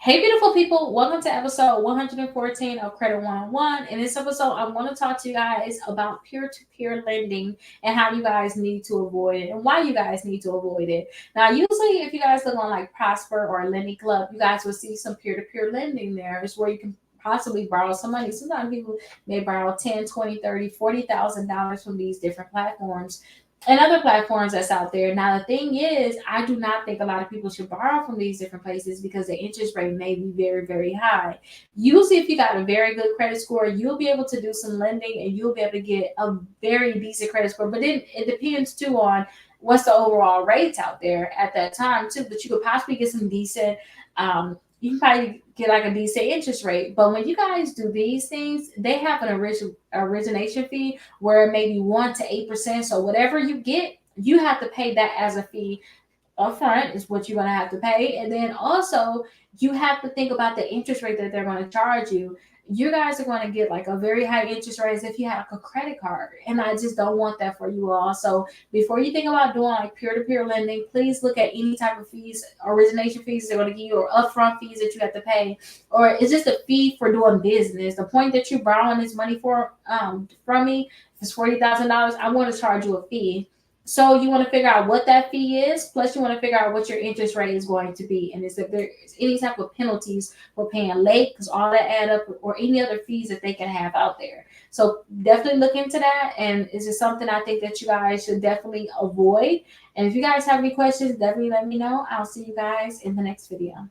Hey, beautiful people. Welcome to episode 114 of Credit 101. In this episode, I want to talk to you guys about peer-to-peer lending and how you guys need to avoid it and why you guys need to avoid it. Now, usually if you guys look on like Prosper or Lending Club, you guys will see some peer-to-peer lending there. It's where you can possibly borrow some money. Sometimes people may borrow 10, 20, 30, $40,000 from these different platforms and other platforms that's out there. Now, the thing is, I do not think a lot of people should borrow from these different places because the interest rate may be very, very high. Usually, if you got a very good credit score, you'll be able to do some lending and you'll be able to get a very decent credit score. But then it depends too on what's the overall rates out there at that time too. But you could possibly get some decent you can probably get like a decent interest rate. But when you guys do these things, they have an origination fee where it may be 1 to 8%. So whatever you get, you have to pay that as a fee upfront is what you're going to have to pay. And then also, you have to think about the interest rate that they're going to charge you. You guys are going to get like a very high interest rate as if you had like a credit card. And I just don't want that for you all. So before you think about doing like peer-to-peer lending, please look at any type of fees, origination fees they're going to give you, or upfront fees that you have to pay, or it's just a fee for doing business. The point that you're borrowing this money for from me, if it's $40,000, I want to charge you a fee. So you want to figure out what that fee is, plus you want to figure out what your interest rate is going to be, and is if there's any type of penalties for paying late, because all that add up, or any other fees that they can have out there. So definitely look into that, and it's just something I think that you guys should definitely avoid. And if you guys have any questions, definitely let me know. I'll see you guys in the next video.